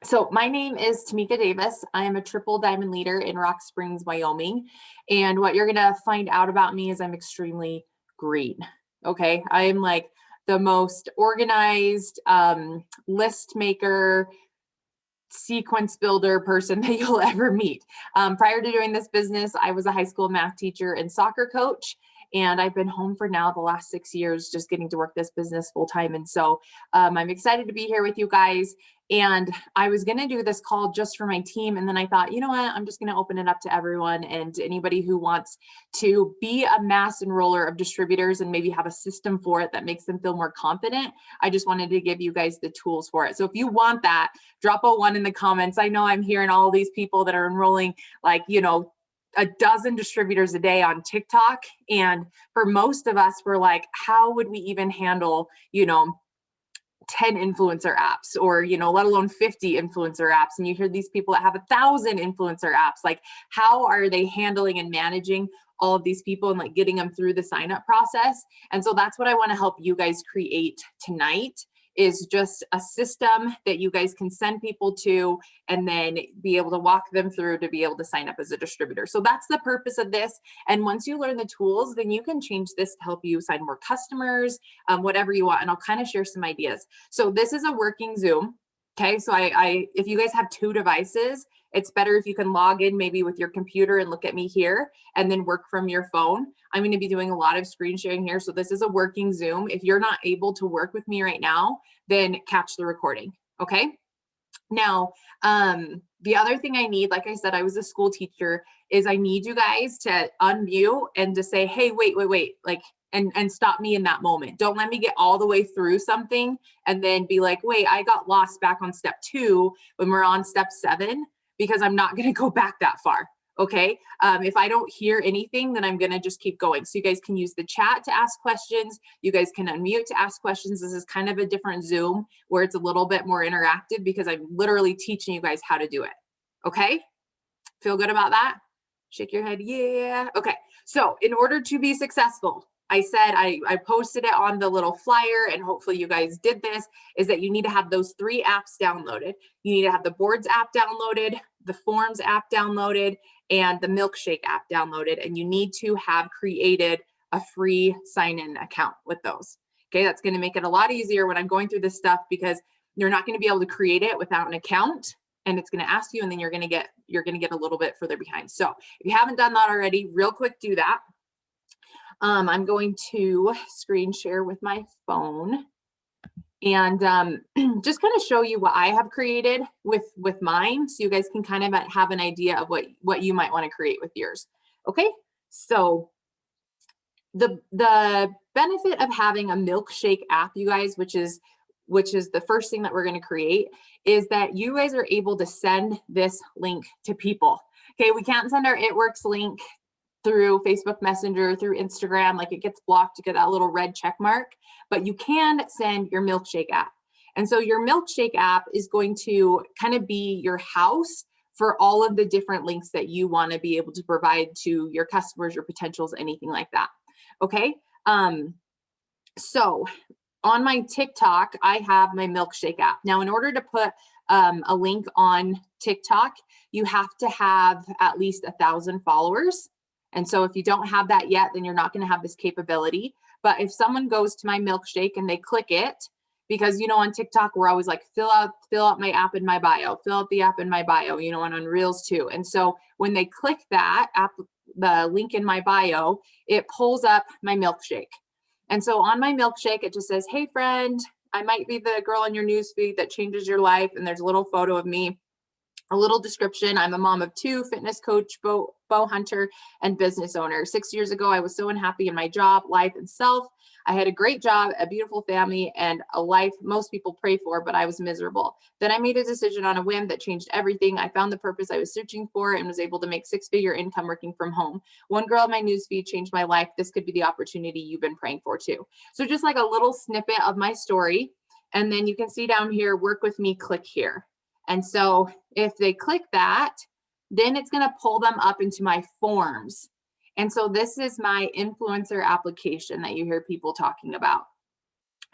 So my name is Tamika Davis. I am a triple diamond leader in Rock Springs, Wyoming. And what you're gonna find out about me is I'm extremely green. Okay, I am like the most organized list maker, sequence builder person that you'll ever meet. Prior to doing this business, I was a high school math teacher and soccer coach. And I've been home for now the last 6 years, just getting to work this business full time. And so I'm excited to be here with you guys. And I was going to do this call just for my team. And then I thought, you know what, I'm just going to open it up to everyone and anybody who wants to be a mass enroller of distributors and maybe have a system for it that makes them feel more confident. I just wanted to give you guys the tools for it. So if you want that, drop a 1 in the comments. I know I'm hearing all these people that are enrolling like, a dozen distributors a day on TikTok. And for most of us, we're like, how would we even handle, 10 influencer apps or, let alone 50 influencer apps? And you hear these people that have 1,000 influencer apps, like how are they handling and managing all of these people and like getting them through the sign up process? And so that's what I want to help you guys create tonight, is just a system that you guys can send people to and then be able to walk them through to be able to sign up as a distributor. So that's the purpose of this. And once you learn the tools, then you can change this to help you sign more customers, whatever you want. And I'll kind of share some ideas. So this is a working Zoom. Okay, so if you guys have 2 devices, it's better if you can log in maybe with your computer and look at me here and then work from your phone. I'm going to be doing a lot of screen sharing here. So this is a working Zoom. If you're not able to work with me right now, then catch the recording. Okay. Now, the other thing I need, like I said, I was a school teacher, is I need you guys to unmute and to say, hey, wait, like, and stop me in that moment. Don't let me get all the way through something and then be like, wait, I got lost back on step 2 when we're on step 7, because I'm not going to go back that far. Okay. If I don't hear anything, then I'm going to just keep going. So you guys can use the chat to ask questions. You guys can unmute to ask questions. This is kind of a different Zoom where it's a little bit more interactive because I'm literally teaching you guys how to do it. Okay. Feel good about that? Shake your head. Yeah. Okay. So in order to be successful, I said, I posted it on the little flyer, and hopefully you guys did this, is that you need to have those 3 apps downloaded. You need to have the Boards app downloaded, the Forms app downloaded, and the MilkShake app downloaded. And you need to have created a free sign-in account with those. Okay, that's going to make it a lot easier when I'm going through this stuff, because you're not going to be able to create it without an account, and it's going to ask you, and then you're going to get a little bit further behind. So if you haven't done that already, real quick, do that. I'm going to screen share with my phone and just kind of show you what I have created with mine, so you guys can kind of have an idea of what you might want to create with yours. Okay, so the benefit of having a MilkShake app, you guys, which is the first thing that we're going to create, is that you guys are able to send this link to people. Okay, we can't send our It Works link through Facebook Messenger, through Instagram, like it gets blocked to get that little red check mark, but you can send your MilkShake app. And so your MilkShake app is going to kind of be your house for all of the different links that you want to be able to provide to your customers, your potentials, anything like that. Okay. So on my TikTok, I have my MilkShake app. Now, in order to put a link on TikTok, you have to have at least 1,000 followers. And so if you don't have that yet, then you're not going to have this capability. But if someone goes to my MilkShake and they click it, because, on TikTok, we're always like, fill out my app in my bio, fill out the app in my bio, and on Reels too. And so when they click that app, the link in my bio, it pulls up my MilkShake. And so on my MilkShake, it just says, hey friend, I might be the girl in your newsfeed that changes your life. And there's a little photo of me, a little description. I'm a mom of 2, fitness coach, bow hunter, and business owner. 6 years ago, I was so unhappy in my job, life, and self. I had a great job, a beautiful family, and a life most people pray for, but I was miserable. Then I made a decision on a whim that changed everything. I found the purpose I was searching for and was able to make 6-figure income working from home. One girl in my newsfeed changed my life. This could be the opportunity you've been praying for too. So just like a little snippet of my story. And then you can see down here, work with me, click here. And so if they click that, then it's going to pull them up into my forms. And so this is my influencer application that you hear people talking about.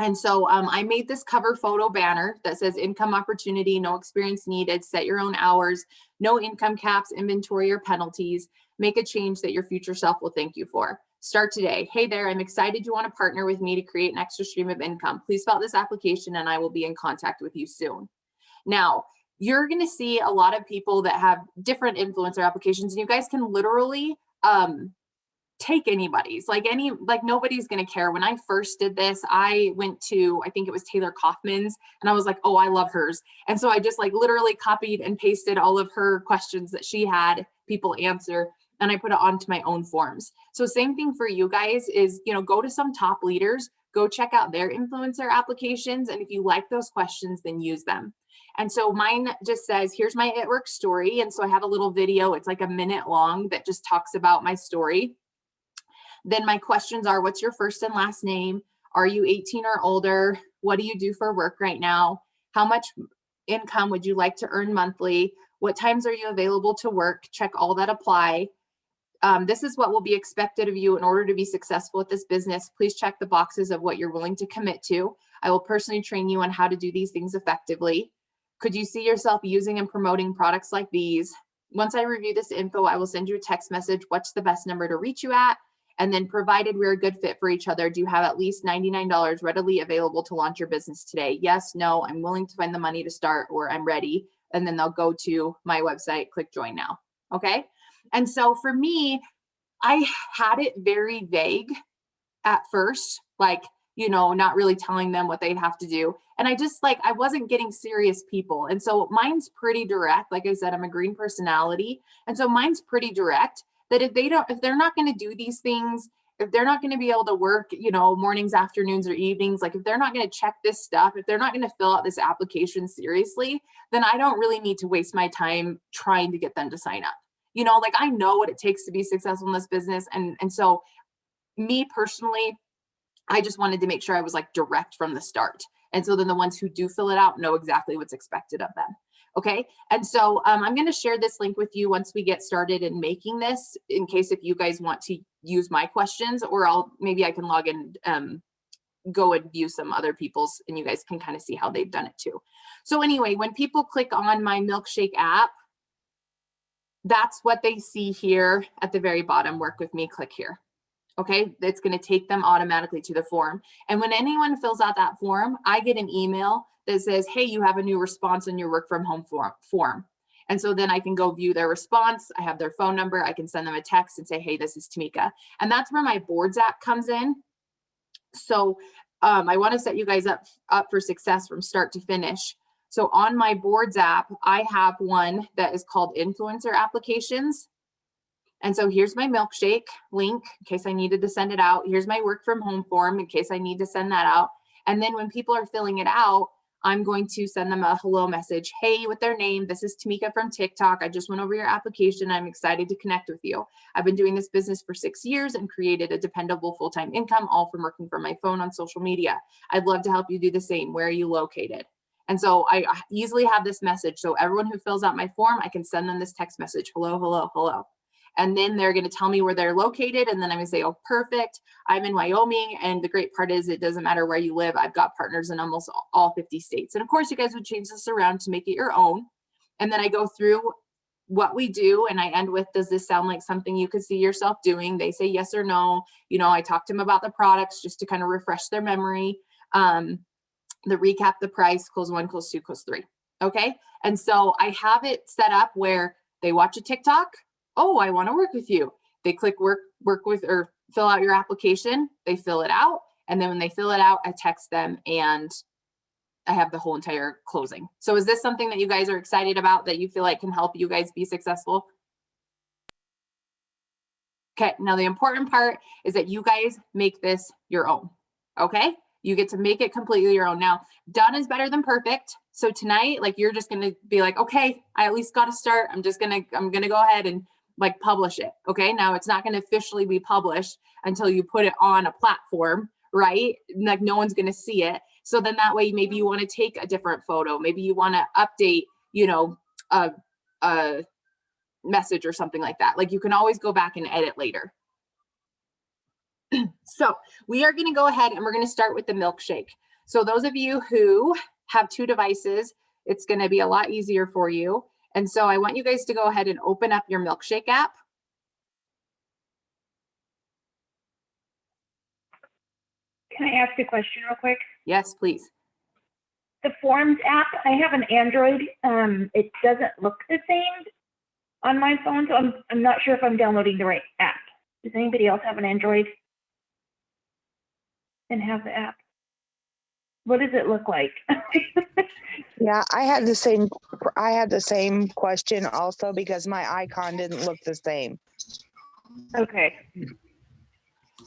And so I made this cover photo banner that says income opportunity, no experience needed, set your own hours, no income caps, inventory, or penalties. Make a change that your future self will thank you for. Start today. Hey there, I'm excited you want to partner with me to create an extra stream of income. Please fill out this application and I will be in contact with you soon. Now, you're going to see a lot of people that have different influencer applications, and you guys can literally take anybody's, like nobody's going to care. When I first did this, I went to, I think it was Taylor Kaufman's, and I was like, oh, I love hers. And so I just like literally copied and pasted all of her questions that she had people answer, and I put it onto my own forms. So same thing for you guys is, go to some top leaders, go check out their influencer applications. And if you like those questions, then use them. And so mine just says, here's my It Works story. And so I have a little video, it's like a minute long, that just talks about my story. Then my questions are, what's your first and last name? Are you 18 or older? What do you do for work right now? How much income would you like to earn monthly? What times are you available to work? Check all that apply. This is what will be expected of you in order to be successful at this business. Please check the boxes of what you're willing to commit to. I will personally train you on how to do these things effectively. Could you see yourself using and promoting products like these? Once I review this info, I will send you a text message. What's the best number to reach you at? And then, provided we're a good fit for each other, do you have at least $99 readily available to launch your business today? Yes, no, I'm willing to find the money to start, or I'm ready. And then they'll go to my website, click join now. Okay. And so for me, I had it very vague at first, like, not really telling them what they'd have to do. And I wasn't getting serious people. And so mine's pretty direct. Like I said, I'm a green personality. And so mine's pretty direct, that if they're not going to do these things, if they're not going to be able to work, mornings, afternoons, or evenings, like if they're not going to check this stuff, if they're not going to fill out this application seriously, then I don't really need to waste my time trying to get them to sign up. Like I know what it takes to be successful in this business. And so me personally, I just wanted to make sure I was like direct from the start. And so then the ones who do fill it out know exactly what's expected of them. Okay. And so I'm going to share this link with you once we get started in making this, in case if you guys want to use my questions, or maybe I can log in, go and view some other people's, and you guys can kind of see how they've done it too. So anyway, when people click on my MilkShake app, that's what they see here at the very bottom. Work with me, click here. Okay, that's going to take them automatically to the form. And when anyone fills out that form, I get an email that says, hey, you have a new response on your work from home form. And so then I can go view their response. I have their phone number. I can send them a text and say, hey, this is Tamika. And that's where my boards app comes in. So I want to set you guys up for success from start to finish. So on my boards app, I have one that is called Influencer Applications. And so here's my MilkShake link in case I needed to send it out. Here's my work from home form in case I need to send that out. And then when people are filling it out, I'm going to send them a hello message. Hey, with their name, this is Tamika from TikTok. I just went over your application. I'm excited to connect with you. I've been doing this business for 6 years and created a dependable full-time income, all from working from my phone on social media. I'd love to help you do the same. Where are you located? And so I easily have this message. So everyone who fills out my form, I can send them this text message. Hello, hello, hello. And then they're going to tell me where they're located. And then I'm going to say, oh, perfect. I'm in Wyoming. And the great part is it doesn't matter where you live. I've got partners in almost all 50 states. And of course, you guys would change this around to make it your own. And then I go through what we do. And I end with, does this sound like something you could see yourself doing? They say yes or no. I talk to them about the products just to kind of refresh their memory. The recap, the price, close 1, close 2, close 3. Okay. And so I have it set up where they watch a TikTok. Oh, I want to work with you. They click work with, or fill out your application. They fill it out. And then when they fill it out, I text them and I have the whole entire closing. So is this something that you guys are excited about, that you feel like can help you guys be successful? Okay. Now the important part is that you guys make this your own. Okay. You get to make it completely your own. Now, done is better than perfect. So tonight, like, you're just going to be like, okay, I at least got to start. I'm going to go ahead and like publish it. Okay. Now it's not going to officially be published until you put it on a platform, right? Like no one's going to see it. So then that way, maybe you want to take a different photo. Maybe you want to update, a message or something like that. Like you can always go back and edit later. So we are going to go ahead and we're going to start with the MilkShake. So those of you who have 2 devices, it's going to be a lot easier for you. And so I want you guys to go ahead and open up your MilkShake app. Can I ask a question real quick? Yes, please. The Forms app, I have an Android. It doesn't look the same on my phone, so I'm not sure if I'm downloading the right app. Does anybody else have an Android and have the app? What does it look like? Yeah, I had the same question also because my icon didn't look the same. Okay.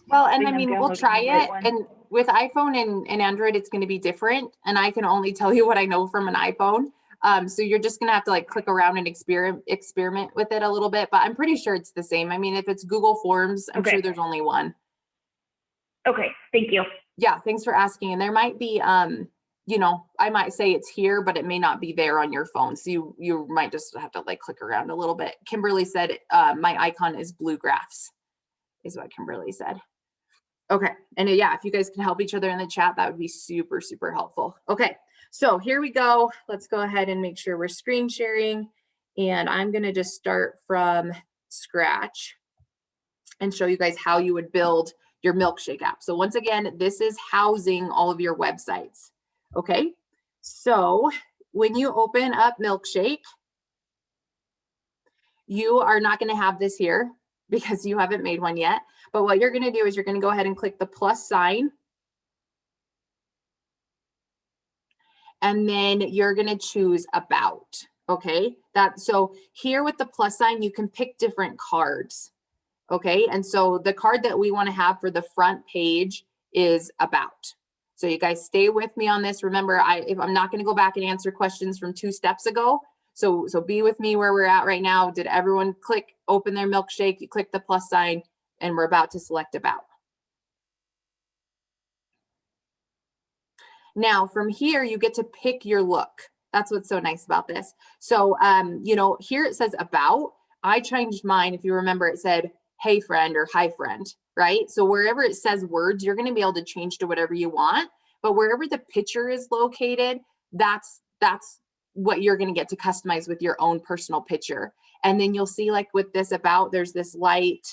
Well, and I think I'm mean, we'll downloading try the right it. one. And with iPhone and Android, it's going to be different. And I can only tell you what I know from an iPhone. So you're just going to have to like click around and experiment with it a little bit. But I'm pretty sure it's the same. I mean, if it's Google Forms, I'm Okay. sure there's only one. Okay, thank you. Yeah, thanks for asking. And there might be, you know, I might say it's here, but it may not be there on your phone. So you might just have to like click around a little bit. Kimberly said, my icon is blue graphs, is what Kimberly said. Okay, and yeah, if you guys can help each other in the chat, that would be super, super helpful. Okay, so here we go. Let's go ahead and make sure we're screen sharing. And I'm gonna just start from scratch and show you guys how you would build your MilkShake app. So once again, this is housing all of your websites. Okay, so when you open up MilkShake, you are not going to have this here because you haven't made one yet. But what you're going to do is you're going to go ahead and click the plus sign. And then you're going to choose about. Okay, so here with the plus sign, you can pick different cards. Okay, and so the card that we want to have for the front page is about. So you guys stay with me on this. Remember, I'm not going to go back and answer questions from 2 steps ago. So be with me where we're at right now. Did everyone click open their MilkShake? You click the plus sign and we're about to select about. Now from here, you get to pick your look. That's what's so nice about this. So, you know, here it says about. I changed mine. If you remember, it said, hey friend or hi friend, right? So wherever it says words, you're going to be able to change to whatever you want. But wherever the picture is located, that's what you're going to get to customize with your own personal picture. And then you'll see like with this about, there's this light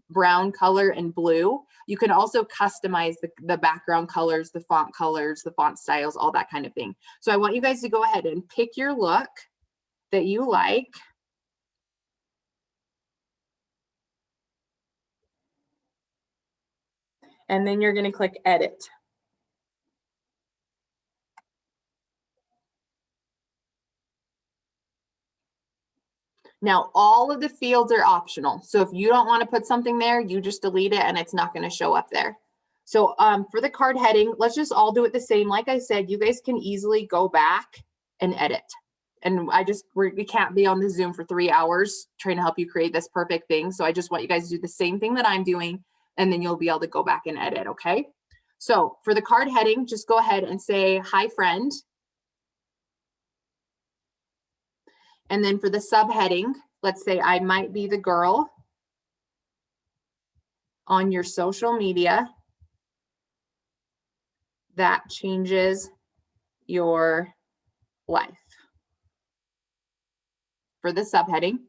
brown color and blue. You can also customize the background colors, the font styles, all that kind of thing. So I want you guys to go ahead and pick your look that you like. And then you're going to click edit. Now, all of the fields are optional. So if you don't want to put something there, you just delete it and it's not going to show up there. So for the card heading, let's just all do it the same. Like I said, you guys can easily go back and edit. And we can't be on the Zoom for 3 hours trying to help you create this perfect thing. So I just want you guys to do the same thing that I'm doing, and then you'll be able to go back and edit, okay? So for the card heading, just go ahead and say, hi friend. And then for the subheading, let's say I might be the girl on your social media that changes your life. For the subheading.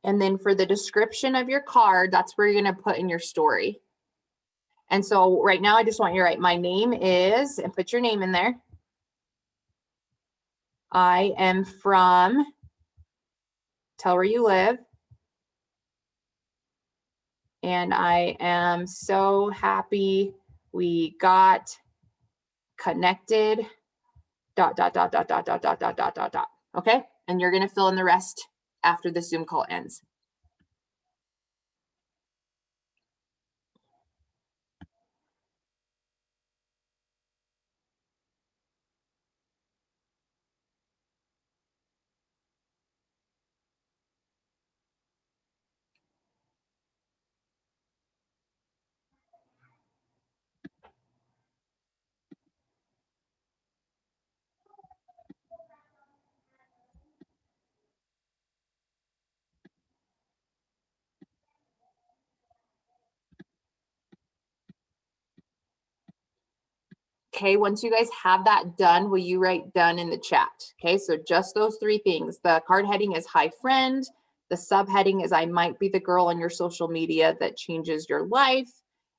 And then for the description of your card, that's where you're going to put in your story. And so right now, I just want you to write my name is, and put your name in there. I am from, tell where you live. And I am so happy we got connected, ... Okay, and you're going to fill in the rest after the Zoom call ends. Okay, once you guys have that done, will you write done in the chat? Okay, so just those 3 things. The card heading is hi friend. The subheading is I might be the girl on your social media that changes your life.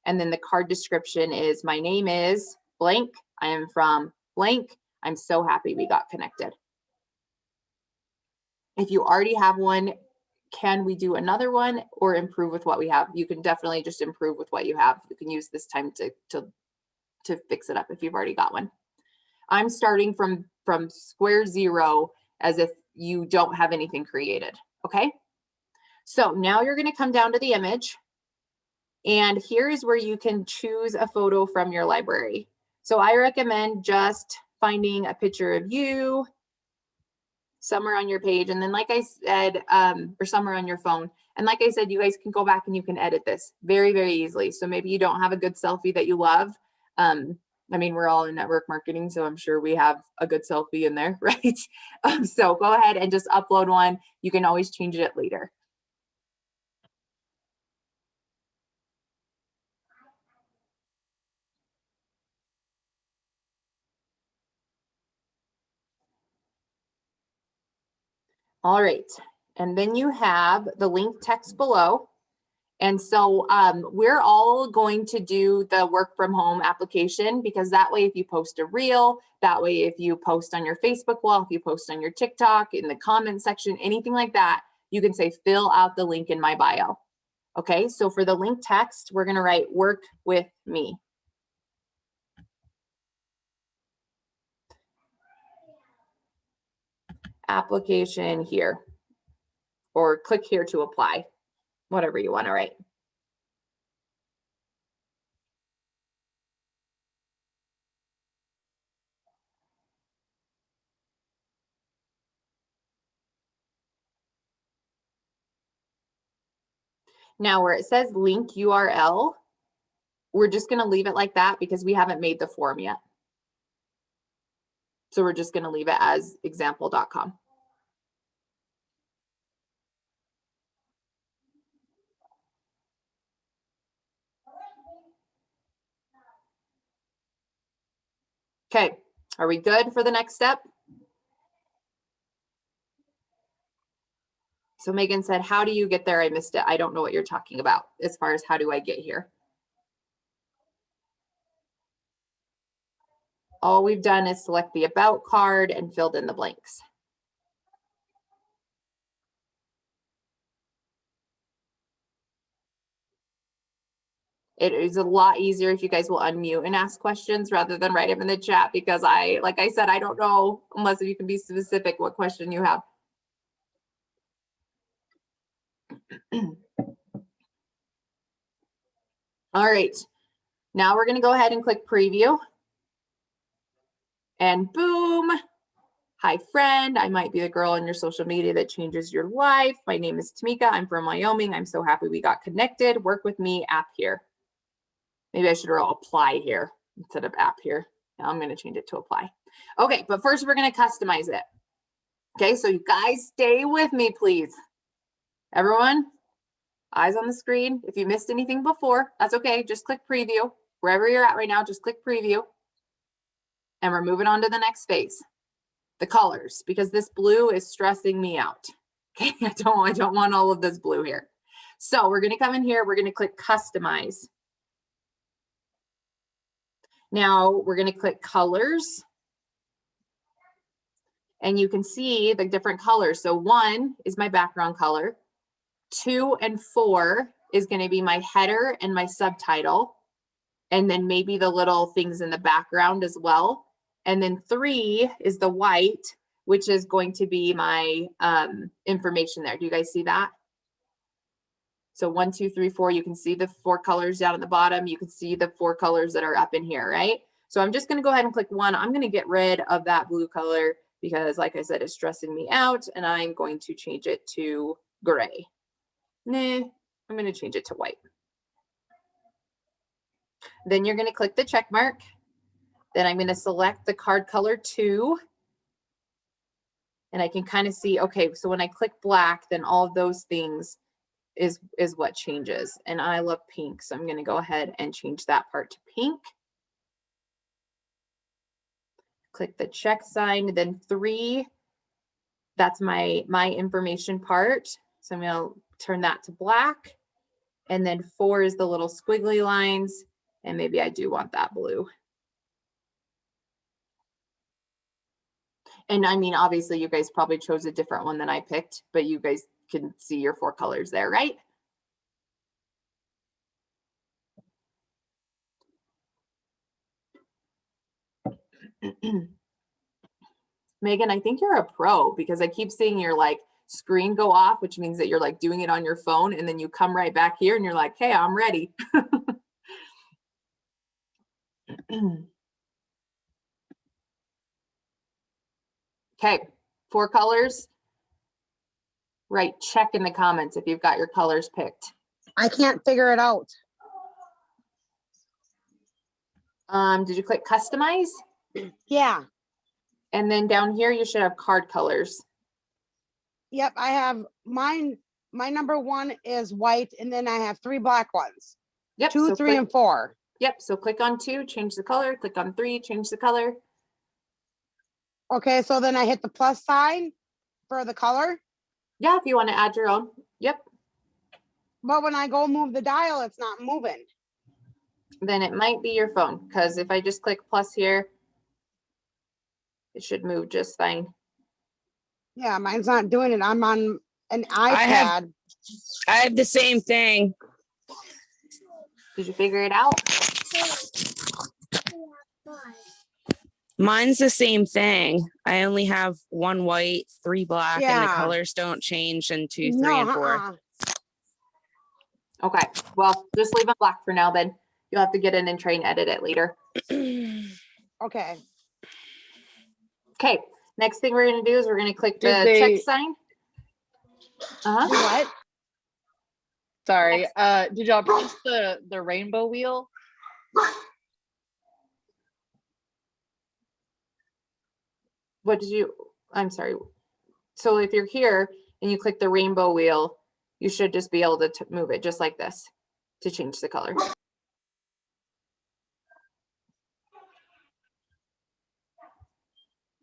And then the card description is my name is blank. I am from blank. I'm so happy we got connected. If you already have one, can we do another one or improve with what we have? You can definitely just improve with what you have. You can use this time to fix it up if you've already got one. I'm starting from square zero as if you don't have anything created, okay? So now you're gonna come down to the image, and here is where you can choose a photo from your library. So I recommend just finding a picture of you somewhere on your page, and then like I said, or somewhere on your phone. And like I said, you guys can go back and you can edit this very, very easily. So maybe you don't have a good selfie that you love. I mean, we're all in network marketing, so I'm sure we have a good selfie in there, right? So go ahead and just upload one. You can always change it later. All right, and then you have the link text below. And so we're all going to do the work from home application, because that way if you post a reel, that way if you post on your Facebook wall, if you post on your TikTok, in the comment section, anything like that, you can say fill out the link in my bio. Okay, so for the link text, we're gonna write work with me. Application here, or click here to apply, whatever you wanna write. Now where it says link URL, we're just gonna leave it like that because we haven't made the form yet. So we're just gonna leave it as example.com. Okay, are we good for the next step? So Megan said, how do you get there? I missed it. I don't know what you're talking about as far as how do I get here? All we've done is select the about card and filled in the blanks. It is a lot easier if you guys will unmute and ask questions rather than write them in the chat, because like I said, I don't know unless you can be specific what question you have. All right, now we're gonna go ahead and click preview. And boom, hi friend, I might be the girl on your social media that changes your life. My name is Tamika, I'm from Wyoming. I'm so happy we got connected. Work with me, app here. Maybe I should roll apply here instead of app here. Now I'm gonna change it to apply. Okay, but first we're gonna customize it. Okay, so you guys stay with me, please. Everyone, eyes on the screen. If you missed anything before, that's okay. Just click preview. Wherever you're at right now, just click preview. And we're moving on to the next phase. The colors, because this blue is stressing me out. Okay, I don't want all of this blue here. So we're gonna come in here, we're gonna click customize. Now we're gonna click colors. And you can see the different colors. So 1 is my background color. 2 and 4 is going to be my header and my subtitle. And then maybe the little things in the background as well. And then 3 is the white, which is going to be my information there. Do you guys see that? So 1, 2, 3, 4, you can see the 4 colors down at the bottom. You can see the 4 colors that are up in here, right? So I'm just going to go ahead and click 1. I'm going to get rid of that blue color because, like I said, it's stressing me out, and I'm going to change it to gray. Nah, I'm going to change it to white. Then you're going to click the check mark. Then I'm going to select the card color 2. And I can kind of see, okay, so when I click black, then all of those things is what changes. And I love pink, so I'm going to go ahead and change that part to pink. click the check sign, then 3, that's my information part. So I'm gonna turn that to black. And then 4 is the little squiggly lines. And maybe I do want that blue. And I mean, obviously you guys probably chose a different one than I picked, but you guys can see your 4 colors there, right? Megan, I think you're a pro because I keep seeing your like screen go off, which means that you're like doing it on your phone, and then you come right back here and you're like, hey, I'm ready. Okay, 4 colors. Right, check in the comments if you've got your colors picked. I can't figure it out. Did you click customize? Yeah. And then down here, you should have card colors. Yep. I have mine. My number 1 is white, and then I have 3 black ones. Yep. 2, so 3, click, and 4. Yep. So click on 2, change the color. Click on 3, change the color. Okay. So then I hit the plus sign for the color. Yeah, if you want to add your own. Yep. But when I go move the dial, it's not moving. Then it might be your phone, because if I just click plus here, it should move just fine. Yeah, mine's not doing it. I'm on an I iPad. have the same thing. Did you figure it out? Mine's the same thing. I only have 1 white, 3 black, and the Yeah. colors don't change in 2, 3, No, and 4. Okay, well, just leave it black for now then. You'll have to get in and try and edit it later. Okay. Okay, next thing we're gonna do is we're gonna click the Did check they- sign. Do Uh-huh. what? Sorry, did y'all press the rainbow wheel? What did you, I'm sorry. So if you're here and you click the rainbow wheel, you should just be able to move it just like this to change the color.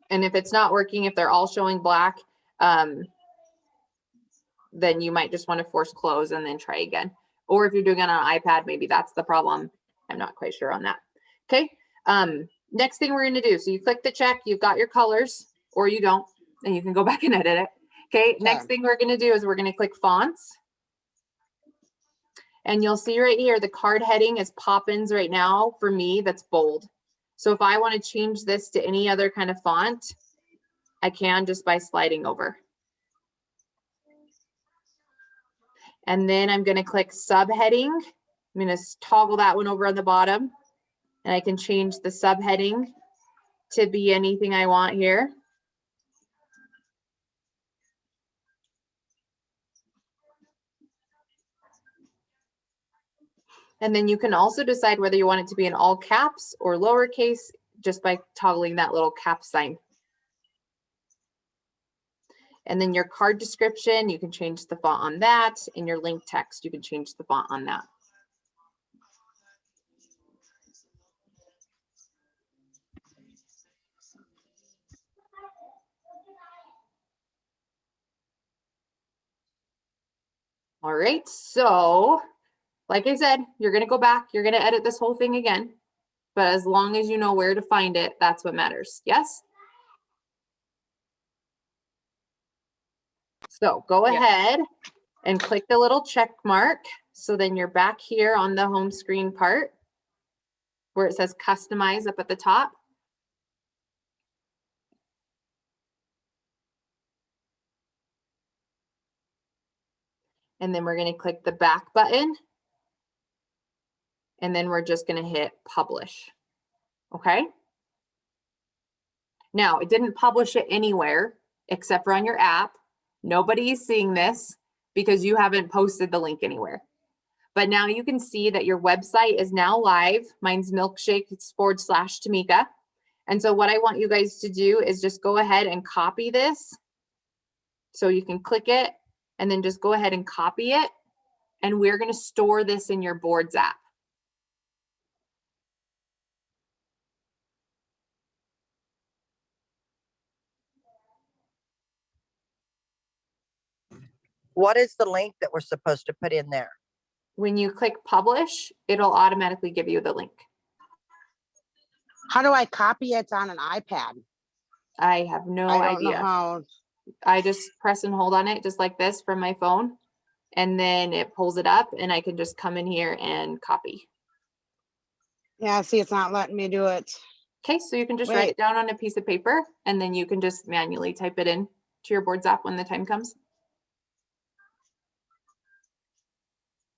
And if it's not working, if they're all showing black, then you might just want to force close and then try again. Or if you're doing it on an iPad, maybe that's the problem. I'm not quite sure on that. Okay. Next thing we're going to do. So you click the check, you've got your colors, or you don't, and you can go back and edit it. Okay. Next thing we're going to do is we're going to click fonts. And you'll see right here, the card heading is Poppins right now. For me, that's bold. So if I want to change this to any other kind of font, I can just by sliding over. And then I'm going to click subheading. I'm going to toggle that one over on the bottom, and I can change the subheading to be anything I want here. And then you can also decide whether you want it to be in all caps or lowercase just by toggling that little cap sign. And then your card description, you can change the font on that. And your link text, you can change the font on that. All right, so like I said, you're gonna go back, you're gonna edit this whole thing again, but as long as you know where to find it, that's what matters, yes? So go ahead and click the little check mark. So then you're back here on the home screen part where it says customize up at the top. And then we're going to click the back button. And then we're just going to hit publish. Okay. Now it didn't publish it anywhere except for on your app. Nobody is seeing this because you haven't posted the link anywhere. But now you can see that your website is now live. Mine's MilkShake/Tamika. And so what I want you guys to do is just go ahead and copy this. So you can click it and then just go ahead and copy it. And we're going to store this in your boards app. What is the link that we're supposed to put in there? When you click publish, it'll automatically give you the link. How do I copy it on an iPad? I have no I don't know idea. how. I just press and hold on it just like this from my phone, and then it pulls it up and I can just come in here and copy. Yeah, see, it's not letting me do it. Okay, so you can just write Wait. it down on a piece of paper and then you can just manually type it in to your boards app when the time comes.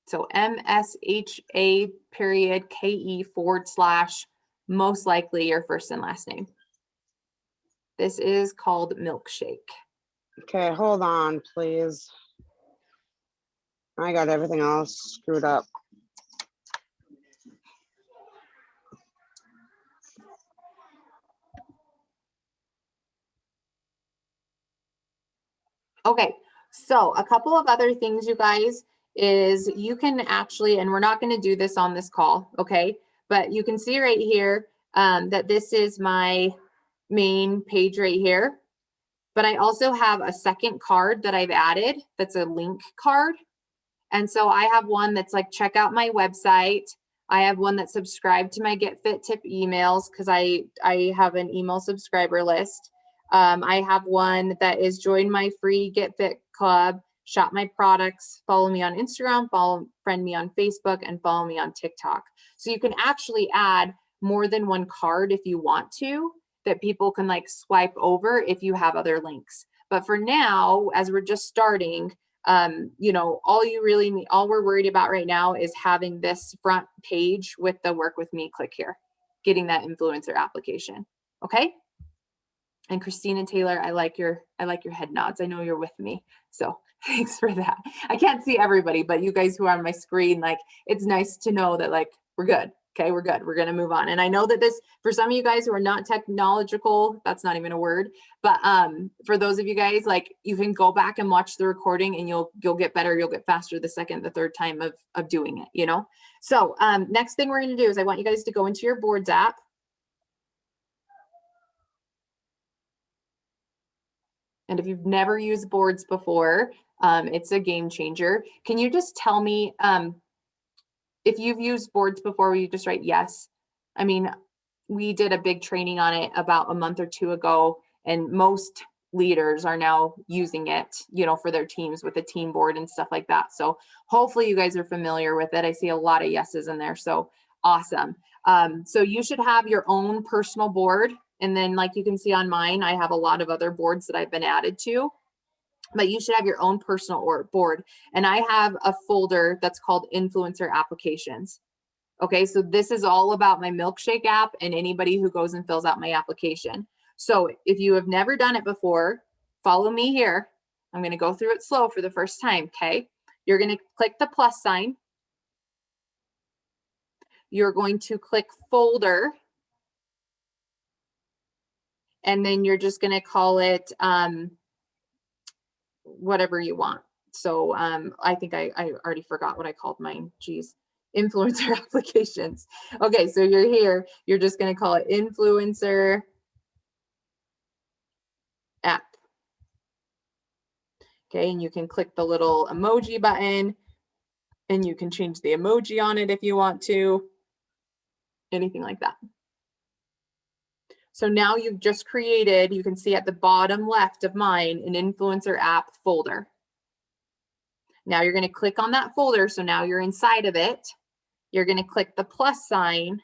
So MSHA period KE / most likely your first and last name. This is called MilkShake. Okay, hold on, please. I got everything else screwed up. Okay, so a couple of other things, you guys, is you can actually, and we're not going to do this on this call, okay, but you can see right here that this is my main page right here. But I also have a second card that I've added that's a link card. And so I have one that's like, check out my website. I have one that's subscribed to my Get Fit Tip emails because I have an email subscriber list. I have one that is join my free Get Fit Club, shop my products, follow me on Instagram, friend me on Facebook, and follow me on TikTok. So you can actually add more than one card if you want to, that people can like swipe over if you have other links. But for now, as we're just starting, you know, all we're worried about right now is having this front page with the work with me click here, getting that influencer application. Okay. And Christina Taylor, I like your head nods. I know you're with me. So thanks for that. I can't see everybody, but you guys who are on my screen, like, it's nice to know that like, we're good. Okay, we're good. We're going to move on. And I know that this, for some of you guys who are not technological, that's not even a word, but for those of you guys, like, you can go back and watch the recording and you'll get better. You'll get faster the second, the third time of doing it, you know? So next thing we're going to do is I want you guys to go into your boards app. And if you've never used boards before, it's a game changer. Can you just tell me, if you've used boards before, will you just write yes? I mean, we did a big training on it about a month or two ago, and most leaders are now using it, you know, for their teams with a team board and stuff like that. So hopefully you guys are familiar with it. I see a lot of yeses in there. So awesome. So you should have your own personal board. And then like you can see on mine, I have a lot of other boards that I've been added to. But you should have your own personal board. And I have a folder that's called Influencer Applications. Okay, so this is all about my MilkShake app and anybody who goes and fills out my application. So if you have never done it before, follow me here. I'm going to go through it slow for the first time, okay? You're going to click the plus sign. You're going to click folder. And then you're just going to call it whatever you want. So I think I already forgot what I called mine. Geez, influencer applications. Okay, so you're here. You're just going to call it influencer app. Okay, and you can click the little emoji button and you can change the emoji on it if you want to, anything like that. So now you've just created, you can see at the bottom left of mine, an influencer app folder. Now you're going to click on that folder. So now you're inside of it. You're going to click the plus sign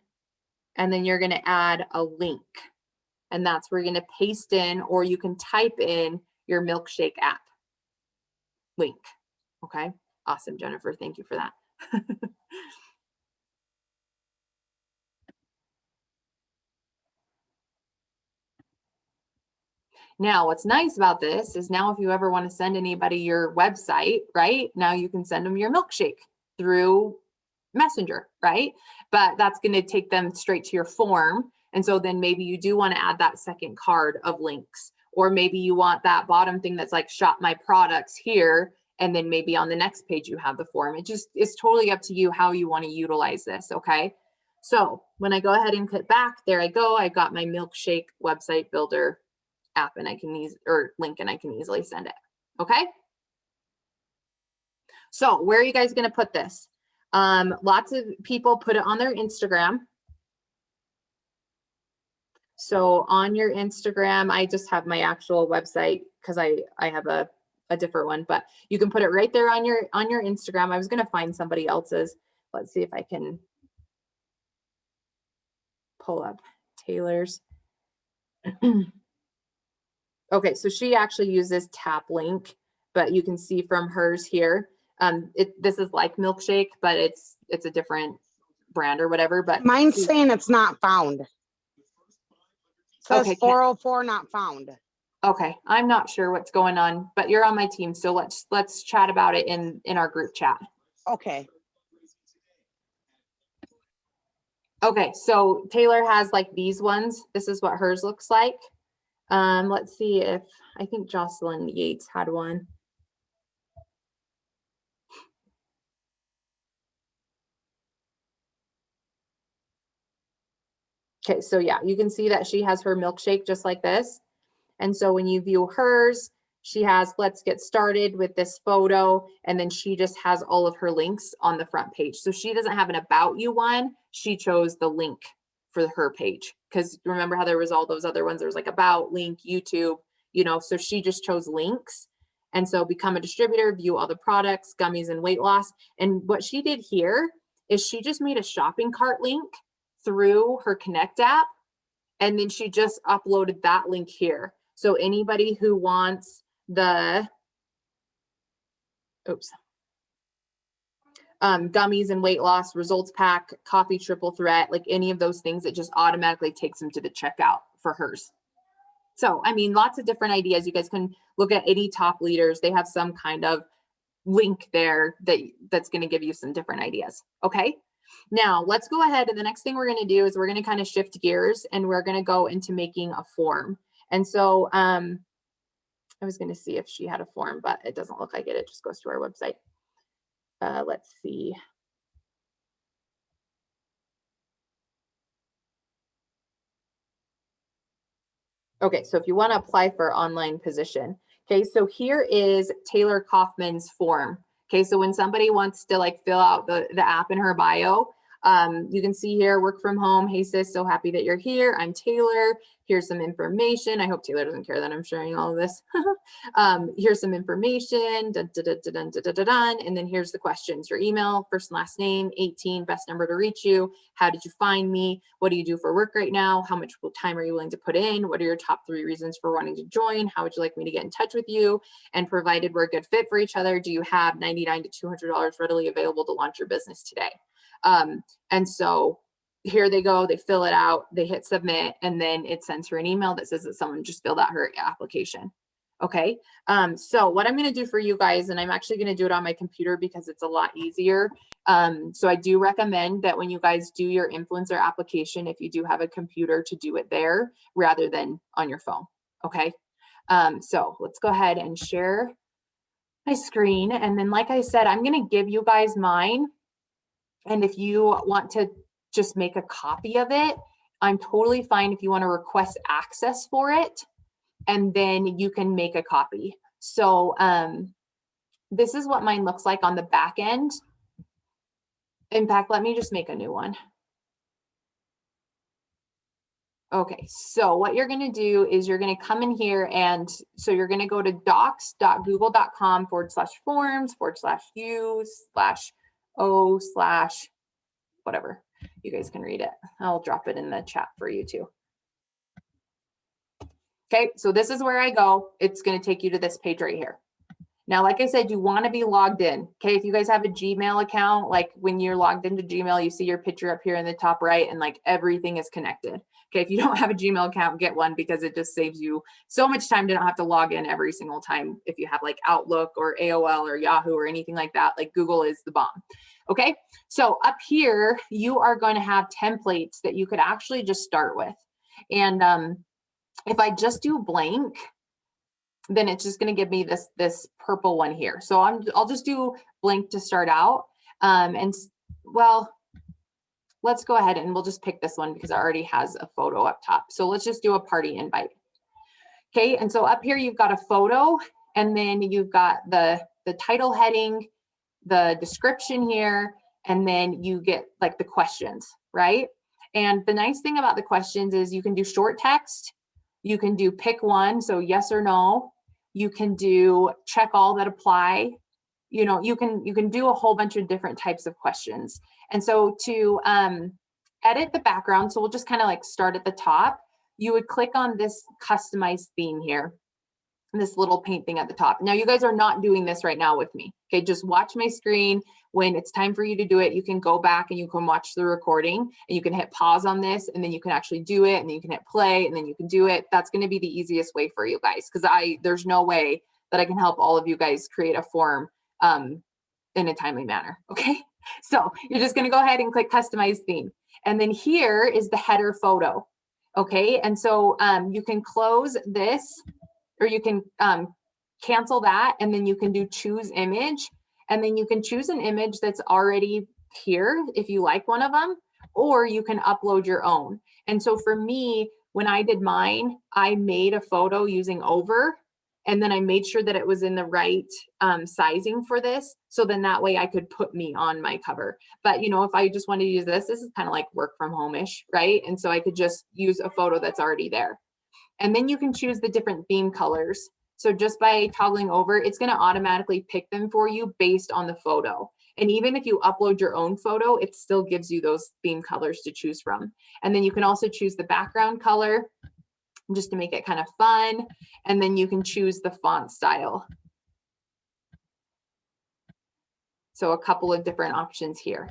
and then you're going to add a link. And that's where you're going to paste in, or you can type in your MilkShake app link. Okay. Awesome, Jennifer. Thank you for that. Now, what's nice about this is now if you ever want to send anybody your website, right? Now you can send them your MilkShake through Messenger, right? But that's going to take them straight to your form. And so then maybe you do want to add that second card of links, or maybe you want that bottom thing that's like shop my products here. And then maybe on the next page you have the form. It just is totally up to you how you want to utilize this. Okay. So when I go ahead and click back, there I go. I got my MilkShake website builder app and I can use, or link, and I can easily send it. Okay. So where are you guys going to put this? Lots of people put it on their Instagram. So on your Instagram, I just have my actual website because I have a different one, but you can put it right there on your Instagram. I was going to find somebody else's. Let's see if I can pull up Taylor's. Okay, so she actually uses Tap Link, but you can see from hers here. This is like MilkShake, but it's a different brand or whatever. But Mine's saying it's not found. It says Okay, 404 not found. okay, I'm not sure what's going on, but you're on my team, so let's chat about it in our group chat. Okay. Okay, so Taylor has like these ones. This is what hers looks like. Let's see if I think Jocelyn Yates had one. Okay, so yeah, you can see that she has her MilkShake just like this. And so when you view hers, she has, let's get started with this photo. And then she just has all of her links on the front page. So she doesn't have an about you one. She chose the link for her page. Because remember how there was all those other ones, there was like about, link, YouTube, you know, so she just chose links. And so become a distributor, view all the products, gummies and weight loss. And what she did here is she just made a shopping cart link through her Connect app. And then she just uploaded that link here. So anybody who wants the, gummies and weight loss results pack, coffee triple threat, like any of those things, it just automatically takes them to the checkout for hers. So, I mean, lots of different ideas. You guys can look at any top leaders. They have some kind of link there that's going to give you some different ideas. Okay. Now let's go ahead. And the next thing we're going to do is we're going to kind of shift gears and we're going to go into making a form. And so, I was going to see if she had a form, but it doesn't look like it. It just goes to our website. Let's see. Okay, so if you want to apply for online position, okay, so here is Taylor Kaufman's form. Okay, so when somebody wants to like fill out the app in her bio, you can see here, work from home. Hey sis, so happy that you're here. I'm Taylor. Here's some information. I hope Taylor doesn't care that I'm sharing all of this. Here's some information, dun, dun, dun, dun, dun, dun, dun, dun. And then here's the questions. Your email, first and last name, 18, best number to reach you. How did you find me? What do you do for work right now? How much time are you willing to put in? What are your top 3 reasons for wanting to join? How would you like me to get in touch with you? And provided we're a good fit for each other, do you have $99 to $200 readily available to launch your business today? And so here they go, they fill it out, they hit submit, and then it sends her an email that says that someone just filled out her application. Okay. So what I'm going to do for you guys, and I'm actually going to do it on my computer because it's a lot easier. So I do recommend that when you guys do your influencer application, if you do have a computer, to do it there rather than on your phone. Okay. So let's go ahead and share my screen. And then, like I said, I'm going to give you guys mine. And if you want to just make a copy of it, I'm totally fine if you want to request access for it, and then you can make a copy. So this is what mine looks like on the back end. In fact, let me just make a new one. Okay, so what you're going to do is you're going to come in here, and so you're going to go to docs.google.com/forms/u/o/ whatever. You guys can read it. I'll drop it in the chat for you too. Okay, so this is where I go. It's going to take you to this page right here. Now, like I said, you want to be logged in. Okay, if you guys have a Gmail account, like when you're logged into Gmail, you see your picture up here in the top right, and like everything is connected. Okay, if you don't have a Gmail account, get one, because it just saves you so much time to not have to log in every single time. If you have like Outlook or AOL or Yahoo or anything like that, like Google is the bomb. Okay, so up here, you are going to have templates that you could actually just start with. And if I just do blank, then it's just going to give me this purple one here. So I'll just do blank to start out. And well, let's go ahead and we'll just pick this one because it already has a photo up top. So let's just do a party invite. Okay, and so up here you've got a photo, and then you've got the title heading, the description here, and then you get like the questions, right? And the nice thing about the questions is you can do short text, you can do pick one, so yes or no, you can do check all that apply, you know, you can do a whole bunch of different types of questions. And so to edit the background, so we'll just kind of like start at the top, you would click on this customize theme here, this little paint thing at the top. Now you guys are not doing this right now with me. Okay, just watch my screen. When it's time for you to do it, you can go back and you can watch the recording and you can hit pause on this and then you can actually do it and then you can hit play and then you can do it. That's going to be the easiest way for you guys, because there's no way that I can help all of you guys create a form in a timely manner. Okay, so you're just going to go ahead and click customize theme. And then here is the header photo. Okay, and so you can close this, or you can cancel that, and then you can do choose image, and then you can choose an image that's already here if you like one of them, or you can upload your own. And so for me, when I did mine, I made a photo using over, and then I made sure that it was in the right sizing for this, so then that way I could put me on my cover. But you know, if I just wanted to use this is kind of like work from home-ish, right? And so I could just use a photo that's already there. And then you can choose the different theme colors. So just by toggling over, it's going to automatically pick them for you based on the photo. And even if you upload your own photo, it still gives you those theme colors to choose from. And then you can also choose the background color just to make it kind of fun. And then you can choose the font style. So a couple of different options here.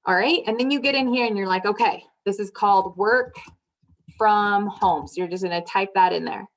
All right. And then you get in here and you're like, okay, this is called work from home. So you're just going to type that in there.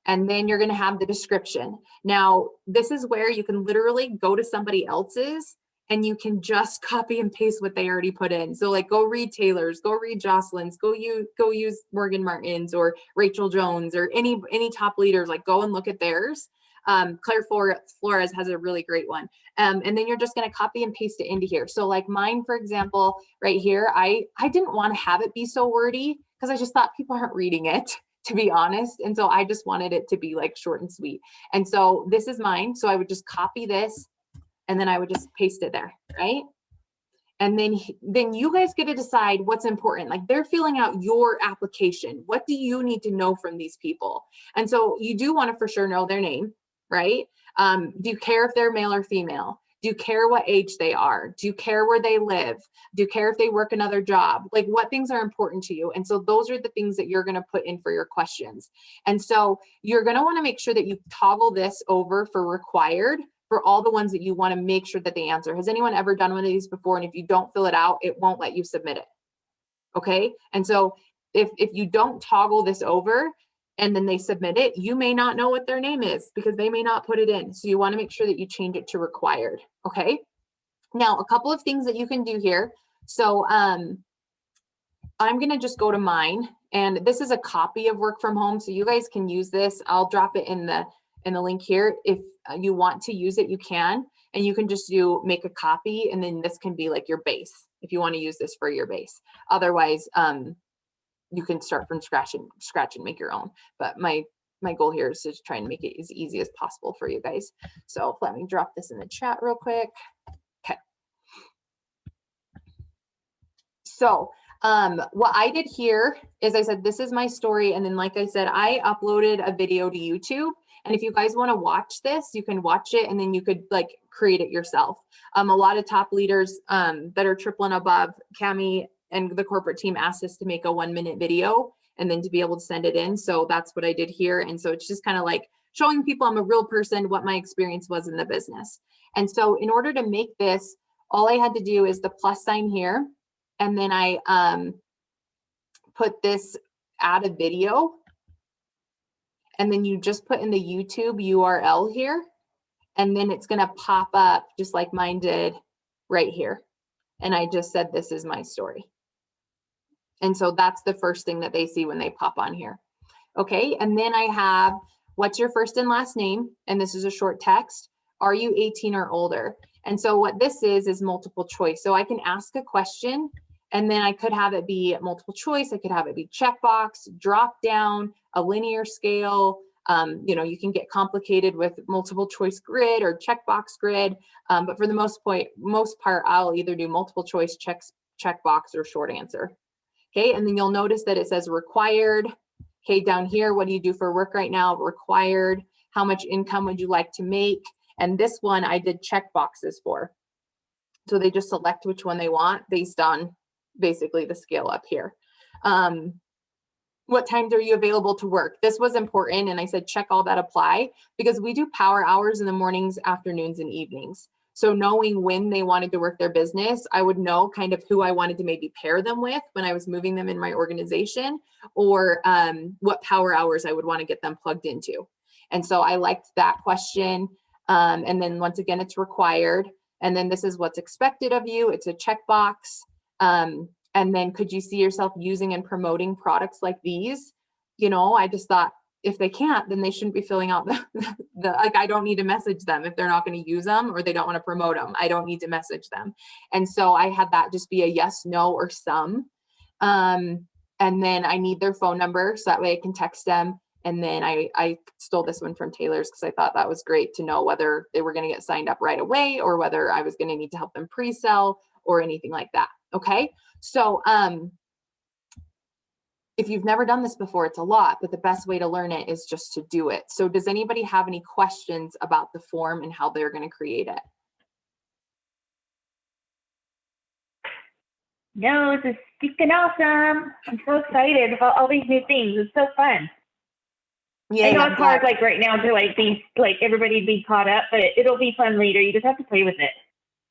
And then you're going to have the description. Now, this is where you can literally go to somebody else's and you can just copy and paste what they already put in. So like go read Taylor's, go read Jocelyn's, go use Morgan Martin's or Rachel Jones or any top leaders, like go and look at theirs. Claire Flores has a really great one. And then you're just going to copy and paste it into here. So like mine, for example, right here, I didn't want to have it be so wordy because I just thought people aren't reading it, to be honest. And so I just wanted it to be like short and sweet. And so this is mine. So I would just copy this and then I would just paste it there, right? And then you guys get to decide what's important. Like they're filling out your application. What do you need to know from these people? And so you do want to for sure know their name, right? Do you care if they're male or female? Do you care what age they are? Do you care where they live? Do you care if they work another job? Like what things are important to you? And so those are the things that you're going to put in for your questions. And so you're going to want to make sure that you toggle this over for required for all the ones that you want to make sure that they answer. Has anyone ever done one of these before? And if you don't fill it out, it won't let you submit it. Okay. And so if you don't toggle this over, and then they submit it, you may not know what their name is because they may not put it in. So you want to make sure that you change it to required. Okay. Now, a couple of things that you can do here. So I'm going to just go to mine, and this is a copy of work from home. So you guys can use this. I'll drop it in the link here. If you want to use it, you can, and you can just make a copy, and then this can be like your base if you want to use this for your base. Otherwise, you can start from scratch and make your own. But my goal here is to try and make it as easy as possible for you guys. So let me drop this in the chat real quick. Okay. So what I did here is I said, this is my story. And then, like I said, I uploaded a video to YouTube. And if you guys want to watch this, you can watch it and then you could like create it yourself. A lot of top leaders that are triple and above, Cami and the corporate team asked us to make a 1-minute video and then to be able to send it in. So that's what I did here. And so it's just kind of like showing people I'm a real person, what my experience was in the business. And so in order to make this, all I had to do is the plus sign here. And then I put this add a video. And then you just put in the YouTube URL here. And then it's going to pop up just like mine did right here. And I just said, this is my story. And so that's the first thing that they see when they pop on here. Okay, and then I have, what's your first and last name? And this is a short text. Are you 18 or older? And so what this is multiple choice. So I can ask a question and then I could have it be multiple choice. I could have it be checkbox, drop down, a linear scale, You know, you can get complicated with multiple choice grid or checkbox grid, but for the most part, I'll either do multiple choice, checkbox, or short answer. Okay, and then you'll notice that it says required. Okay, down here, what do you do for work right now? Required. How much income would you like to make? And this one I did check boxes for. So they just select which one they want based on basically the scale up here. What times are you available to work? This was important, and I said check all that apply, because we do power hours in the mornings, afternoons, and evenings. So knowing when they wanted to work their business, I would know kind of who I wanted to maybe pair them with when I was moving them in my organization, or what power hours I would want to get them plugged into. And so I liked that question. And then once again, it's required. And then this is what's expected of you. It's a checkbox. And then could you see yourself using and promoting products like these? You know, I just thought, if they can't, then they shouldn't be filling out the like, I don't need to message them if they're not going to use them or they don't want to promote them. I don't need to message them. And so I had that just be a yes, no, or some. And then I need their phone number, so that way I can text them. And then I stole this one from Taylor's because I thought that was great to know whether they were going to get signed up right away or whether I was going to need to help them pre-sell or anything like that. Okay. So, if you've never done this before, it's a lot, but the best way to learn it is just to do it. So does anybody have any questions about the form and how they're going to create it? No, this is freaking awesome. I'm so excited about all these new things. It's so fun. Yeah, I know it's hard, like right now, to like be like everybody be caught up, but it'll be fun later. You just have to play with it.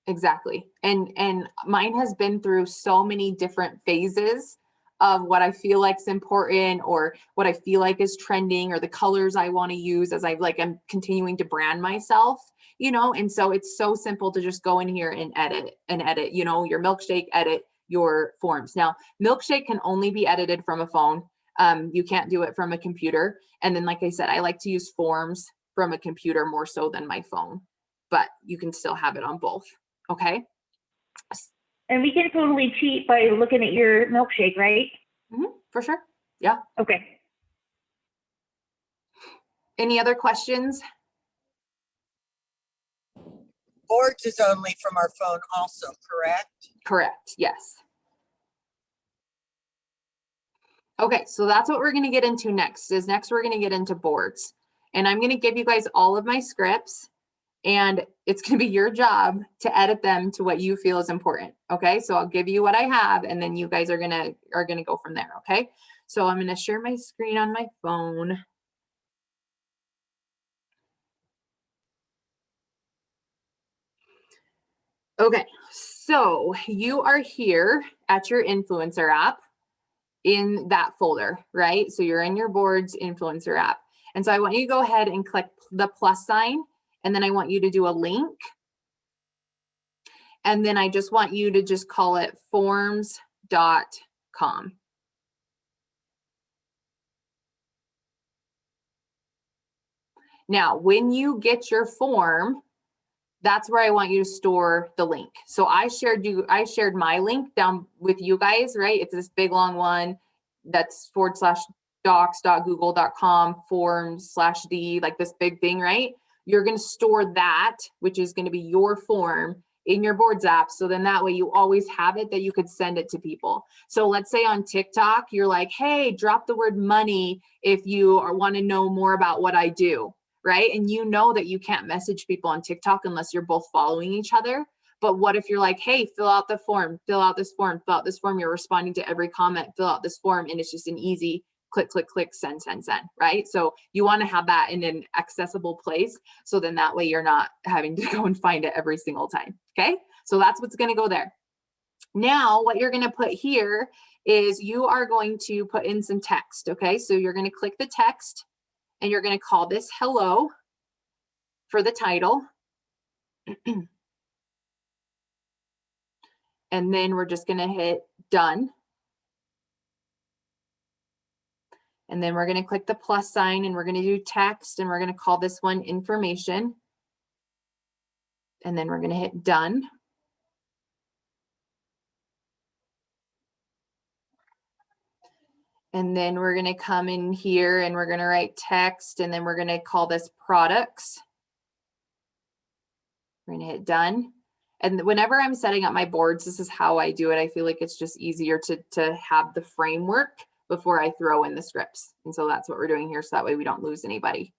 Exactly. And mine has been through so many different phases of what I feel like is important or what I feel like is trending or the colors I want to use as I'm continuing to brand myself, you know. And so it's so simple to just go in here and edit, you know, your MilkShake, edit your forms. Now, MilkShake can only be edited from a phone. You can't do it from a computer. And then, like I said, I like to use forms from a computer more so than my phone, but you can still have it on both. Okay. And we can totally cheat by looking at your MilkShake, right? Mm-hmm, for sure. Yeah. Okay. Any other questions? Boards is only from our phone also, correct? Correct. Yes. Okay. So that's what we're going to get into next. Next we're going to get into boards, and I'm going to give you guys all of my scripts, and it's going to be your job to edit them to what you feel is important. Okay. So I'll give you what I have, and then you guys are going to go from there. Okay. So I'm going to share my screen on my phone. Okay. So you are here at your influencer app in that folder, right? So you're in your boards influencer app. And so I want you to go ahead and click the plus sign, and then I want you to do a link. And then I just want you to just call it forms.com. Now, when you get your form, that's where I want you to store the link. So I shared my link down with you guys, right? It's this big long one that's /docs.google.com/forms/D, like this big thing, right? You're going to store that, which is going to be your form, in your boards app. So then that way you always have it that you could send it to people. So let's say on TikTok, you're like, hey, drop the word money if you want to know more about what I do. Right? And you know that you can't message people on TikTok unless you're both following each other. But what if you're like, hey, fill out the form, fill out this form, fill out this form. You're responding to every comment, fill out this form. And it's just an easy click, click, click, send, send, send, right? So you want to have that in an accessible place. So then that way you're not having to go and find it every single time. Okay. So that's what's going to go there. Now, what you're going to put here is you are going to put in some text. Okay. So you're going to click the text, and you're going to call this hello for the title. And then we're just going to hit done. And then we're going to click the plus sign, and we're going to do text, and we're going to call this one information. And then we're going to hit done. And then we're going to come in here and we're going to write text, and then we're going to call this products. We're going to hit done. And whenever I'm setting up my boards, this is how I do it. I feel like it's just easier to have the framework before I throw in the scripts. And so that's what we're doing here. So that way we don't lose anybody.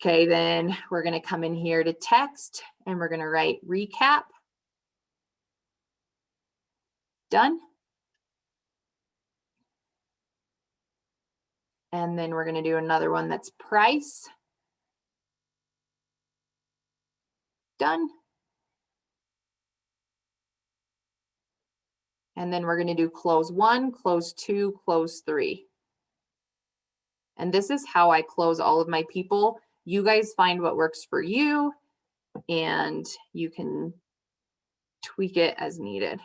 Okay, then we're going to come in here to text and we're going to write recap. Done. And then we're going to do another one that's price. Done. And then we're going to do close 1, close 2, close 3. And this is how I close all of my people. You guys find what works for you and you can tweak it as needed.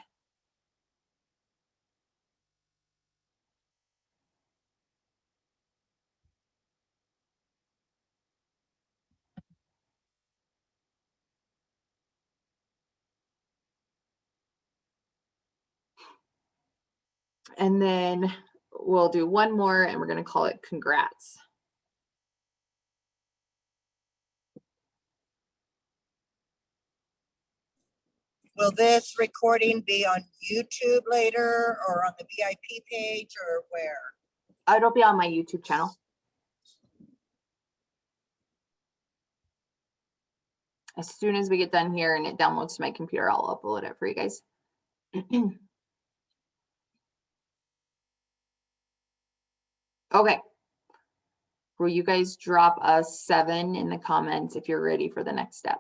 And then we'll do one more and we're going to call it congrats. Will this recording be on YouTube later or on the VIP page or where? It'll be on my YouTube channel. As soon as we get done here and it downloads to my computer, I'll upload it for you guys. Okay. Will you guys drop a 7 in the comments if you're ready for the next step?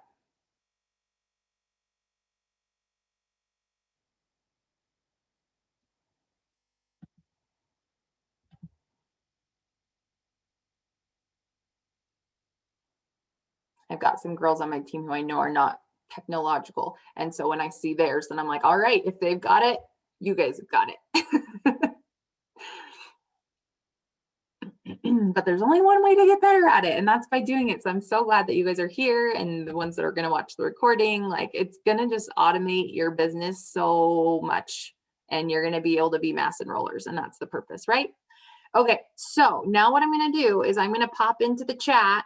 I've got some girls on my team who I know are not technological. And so when I see theirs, then I'm like, all right, if they've got it, you guys have got it. But there's only one way to get better at it, and that's by doing it. So I'm so glad that you guys are here, and the ones that are going to watch the recording, like, it's going to just automate your business so much, and you're going to be able to be mass enrollers, and that's the purpose, right? Okay, so now what I'm going to do is I'm going to pop into the chat,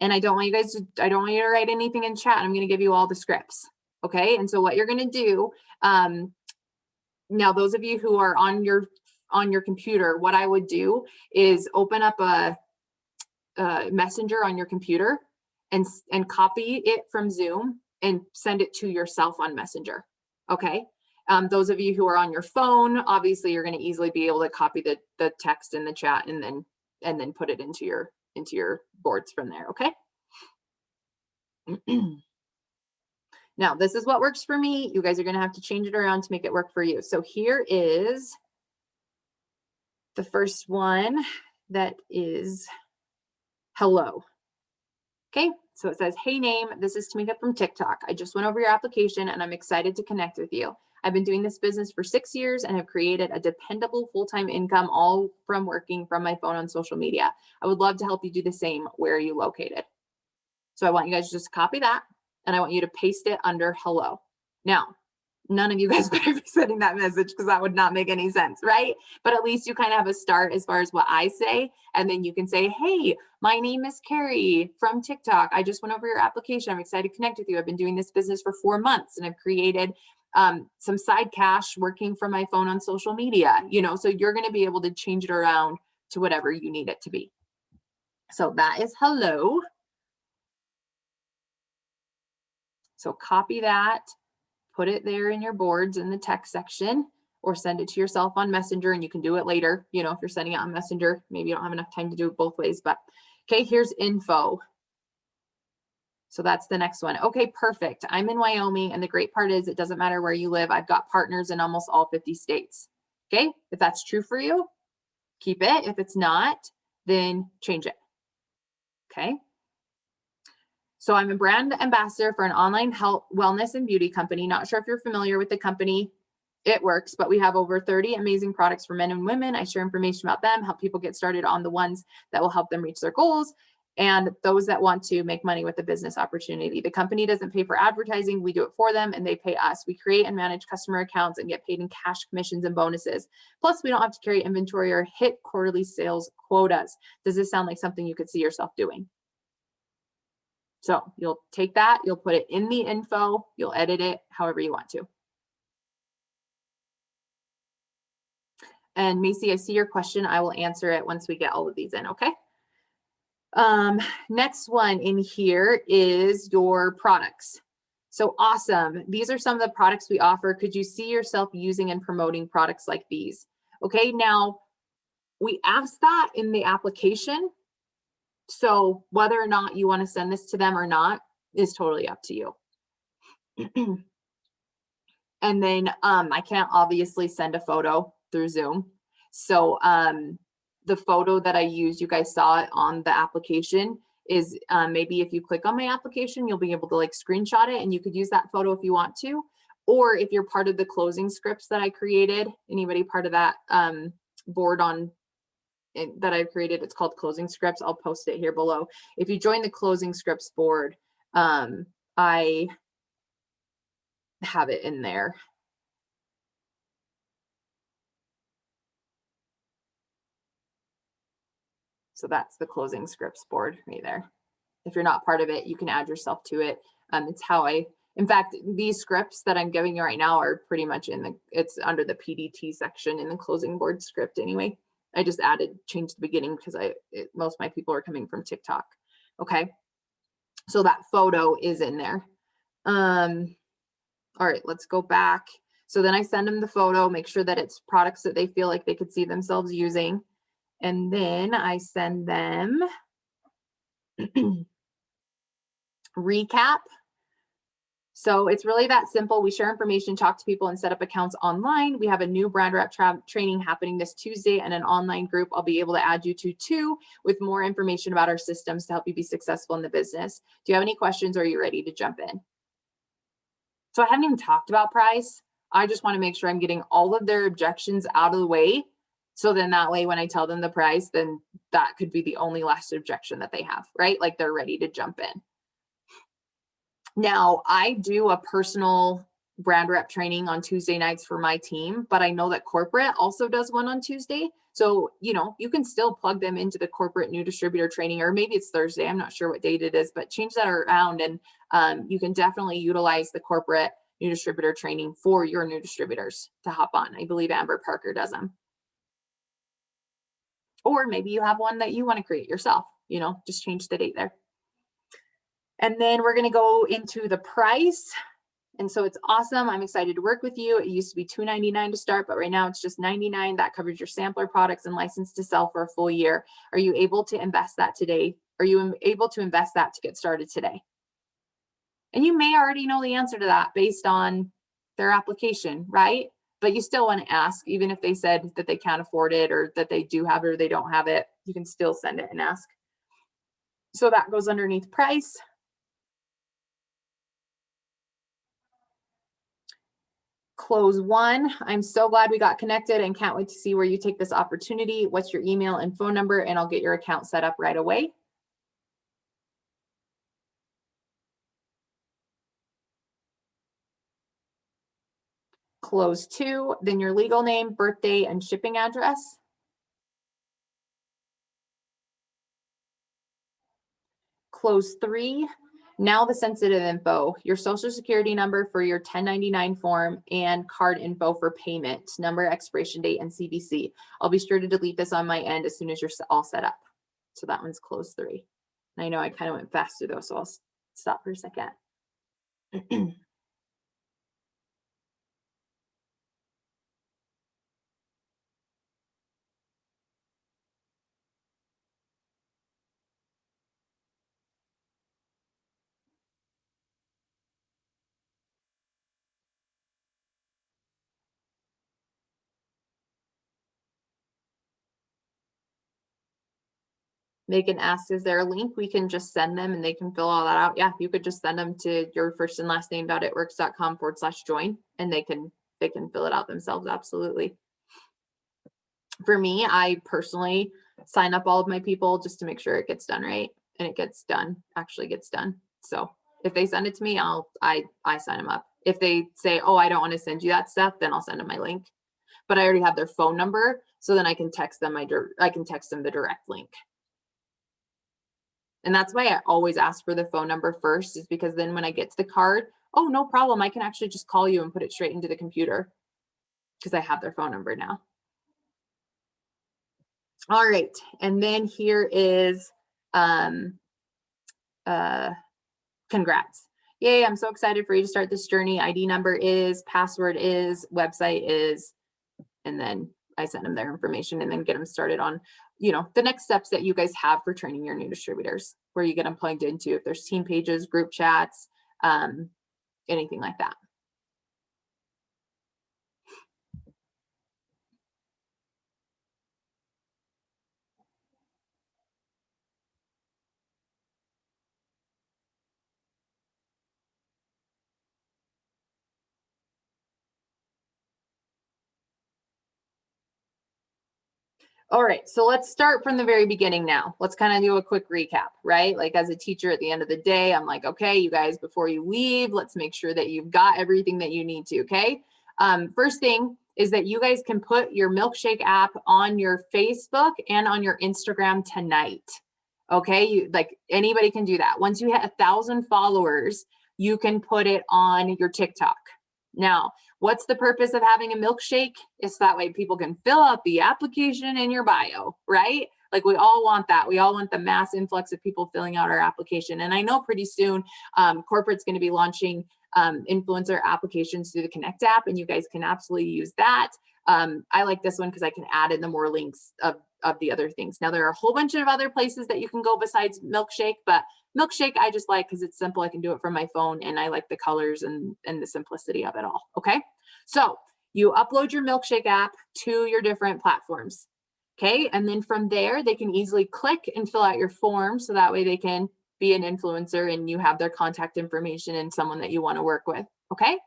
and I don't want you to write anything in chat. I'm going to give you all the scripts. Okay, and so what you're going to do, now those of you who are on your computer, what I would do is open up a messenger on your computer and copy it from Zoom and send it to yourself on Messenger. Okay. Those of you who are on your phone, obviously you're going to easily be able to copy the text in the chat and then put it into your boards from there. Okay. Now, this is what works for me. You guys are going to have to change it around to make it work for you. So here is the first one that is hello. Okay, so it says, hey name, this is Tamika from TikTok. I just went over your application and I'm excited to connect with you. I've been doing this business for 6 years and have created a dependable full-time income, all from working from my phone on social media. I would love to help you do the same. Where are you located? So I want you guys to just copy that and I want you to paste it under hello. Now, none of you guys better be sending that message because that would not make any sense, right? But at least you kind of have a start as far as what I say. And then you can say, hey, my name is Carrie from TikTok. I just went over your application. I'm excited to connect with you. I've been doing this business for 4 months and I've created some side cash working from my phone on social media, so you're going to be able to change it around to whatever you need it to be. So that is hello. So copy that. Put it there in your boards in the text section or send it to yourself on Messenger, and you can do it later. If you're sending it on Messenger, maybe you don't have enough time to do it both ways, but okay, here's info. So that's the next one. Okay, perfect. I'm in Wyoming, and the great part is it doesn't matter where you live. I've got partners in almost all 50 states. Okay, if that's true for you, keep it. If it's not, then change it. Okay. So I'm a brand ambassador for an online health, wellness, and beauty company. Not sure if you're familiar with the company. It works, but we have over 30 amazing products for men and women. I share information about them, help people get started on the ones that will help them reach their goals. and those that want to make money with the business opportunity. The company doesn't pay for advertising. We do it for them and they pay us. We create and manage customer accounts and get paid in cash commissions and bonuses. Plus, we don't have to carry inventory or hit quarterly sales quotas. Does this sound like something you could see yourself doing? So you'll take that, you'll put it in the info, you'll edit it however you want to. And Macy, I see your question. I will answer it once we get all of these in, okay? Next one in here is your products. So awesome. These are some of the products we offer. Could you see yourself using and promoting products like these? Okay, now we asked that in the application. So whether or not you want to send this to them or not is totally up to you. And then I can't obviously send a photo through Zoom. So the photo that I used, you guys saw it on the application, is maybe if you click on my application, you'll be able to like screenshot it and you could use that photo if you want to. Or if you're part of the closing scripts that I created, anybody part of that board on that I've created, it's called closing scripts. I'll post it here below. If you join the closing scripts board, I have it in there. So that's the closing scripts board right there. If you're not part of it, you can add yourself to it. It's how in fact, these scripts that I'm giving you right now are pretty much it's under the PDT section in the closing board script anyway. I just changed the beginning because most of my people are coming from TikTok. Okay. So that photo is in there. All right, let's go back. So then I send them the photo, make sure that it's products that they feel like they could see themselves using. And then I send them recap. So it's really that simple. We share information, talk to people, and set up accounts online. We have a new brand rep training happening this Tuesday and an online group I'll be able to add you to too, with more information about our systems to help you be successful in the business. Do you have any questions or are you ready to jump in? So I haven't even talked about price. I just want to make sure I'm getting all of their objections out of the way. So then that way, when I tell them the price, then that could be the only last objection that they have, right? Like they're ready to jump in. Now, I do a personal brand rep training on Tuesday nights for my team, but I know that corporate also does one on Tuesday. So, you can still plug them into the corporate new distributor training, or maybe it's Thursday. I'm not sure what date it is, but change that around and you can definitely utilize the corporate new distributor training for your new distributors to hop on. I believe Amber Parker does them. Or maybe you have one that you want to create yourself, just change the date there. And then we're going to go into the price. And so it's awesome. I'm excited to work with you. It used to be $2.99 to start, but right now it's just $99. That covers your sampler products and license to sell for a full year. Are you able to invest that today? Are you able to invest that to get started today? And you may already know the answer to that based on their application, right? But you still want to ask, even if they said that they can't afford it or that they do have it or they don't have it, you can still send it and ask. So that goes underneath price. Close one. I'm so glad we got connected and can't wait to see where you take this opportunity. What's your email and phone number? And I'll get your account set up right away. Close two, then your legal name, birthday, and shipping address. Close three. Now the sensitive info, your social security number for your 1099 form and card info for payment, number, expiration date, and CVC. I'll be sure to delete this on my end as soon as you're all set up. So that one's close three. And I know I kind of went faster though, so I'll stop for a second. They can ask, is there a link? We can just send them and they can fill all that out. Yeah, you could just send them to your first and last name.itworks.com/join and they can fill it out themselves. Absolutely. For me, I personally sign up all of my people just to make sure it gets done right. and it gets done, actually gets done. So if they send it to me, I sign them up. If they say, oh, I don't want to send you that stuff, then I'll send them my link. But I already have their phone number, so then I can text them the direct link. And that's why I always ask for the phone number first, is because then when I get to the card, oh, no problem, I can actually just call you and put it straight into the computer because I have their phone number now. All right, and then here is congrats. Yay, I'm so excited for you to start this journey. ID number is, password is, website is, and then I send them their information and then get them started on, you know, the next steps that you guys have for training your new distributors, where you get them plugged into, if there's team pages, group chats, anything like that. All right, so let's start from the very beginning now. Let's kind of do a quick recap, right? Like as a teacher at the end of the day, I'm like, okay, you guys, before you leave, let's make sure that you've got everything that you need to, okay? First thing is that you guys can put your MilkShake app on your Facebook and on your Instagram tonight, okay? Like anybody can do that. Once you hit 1,000 followers, you can put it on your TikTok. Now, what's the purpose of having a MilkShake? It's that way people can fill out the application in your bio, right? Like we all want that. We all want the mass influx of people filling out our application. And I know pretty soon corporate's going to be launching influencer applications through the Connect app, and you guys can absolutely use that. I like this one because I can add in the more links of the other things. Now, there are a whole bunch of other places that you can go besides MilkShake, but MilkShake I just like because it's simple. I can do it from my phone, and I like the colors and the simplicity of it all. Okay, so you upload your MilkShake app to your different platforms. Okay, and then from there they can easily click and fill out your form, so that way they can be an influencer and you have their contact information and someone that you want to work with. Okay,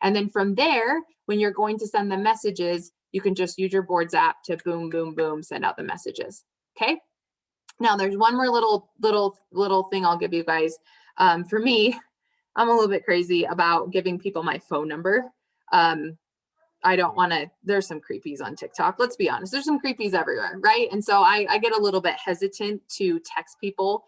and then from there, when you're going to send them messages, you can just use your boards app to boom, boom, boom, send out the messages. Okay. Now there's one more little thing I'll give you guys. For me, I'm a little bit crazy about giving people my phone number. I don't want to, there's some creepies on TikTok. Let's be honest. There's some creepies everywhere, right? And so I get a little bit hesitant to text people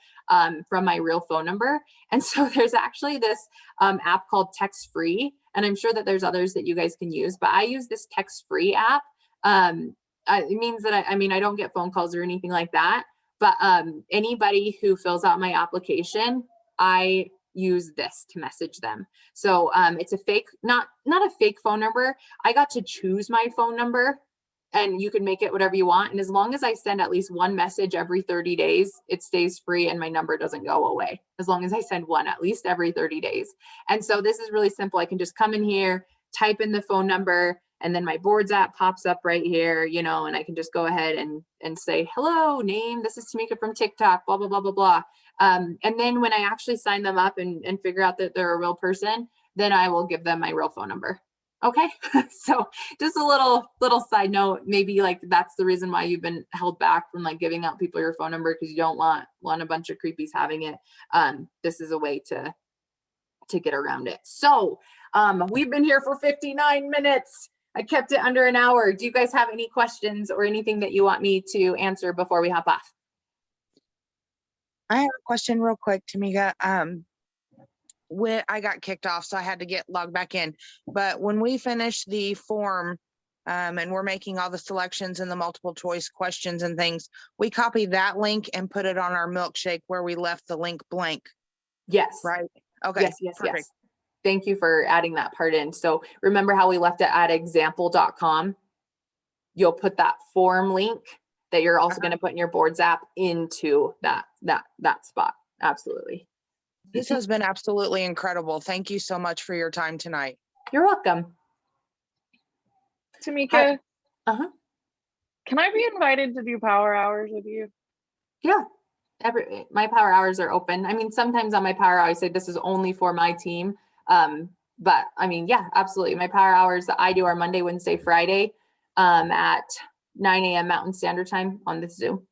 from my real phone number. And so there's actually this app called Text Free. And I'm sure that there's others that you guys can use, but I use this Text Free app. It means that I don't get phone calls or anything like that. But anybody who fills out my application, I use this to message them. So it's a fake, not a fake phone number. I got to choose my phone number, and you can make it whatever you want. And as long as I send at least one message every 30 days, it stays free and my number doesn't go away. As long as I send one at least every 30 days. And so this is really simple. I can just come in here, type in the phone number, and then my boards app pops up right here, you know, and I can just go ahead and say, hello, name, this is Tamika from TikTok, blah, blah, blah, blah, blah. And then when I actually sign them up and figure out that they're a real person, then I will give them my real phone number. Okay. So just a little side note, maybe like that's the reason why you've been held back from like giving out people your phone number, because you don't want a bunch of creepies having it. This is a way to get around it. So we've been here for 59 minutes. I kept it under an hour. Do you guys have any questions or anything that you want me to answer before we hop off? I have a question real quick, Tamika. When I got kicked off, so I had to get logged back in. But when we finish the form and we're making all the selections and the multiple choice questions and things, we copy that link and put it on our MilkShake where we left the link blank. Yes. Right. Okay. Yes. Perfect. Yes. Thank you for adding that part in. So remember how we left it at example.com? You'll put that form link that you're also going to put in your boards app into that spot. Absolutely. This has been absolutely incredible. Thank you so much for your time tonight. You're welcome. Tamika, Can I be invited to do power hours with you? Yeah. My power hours are open. I mean, sometimes on my power hour, I say this is only for my team. But I mean, yeah, absolutely. My power hours that I do are Monday, Wednesday, Friday at 9 a.m. Mountain Standard Time on this Zoom.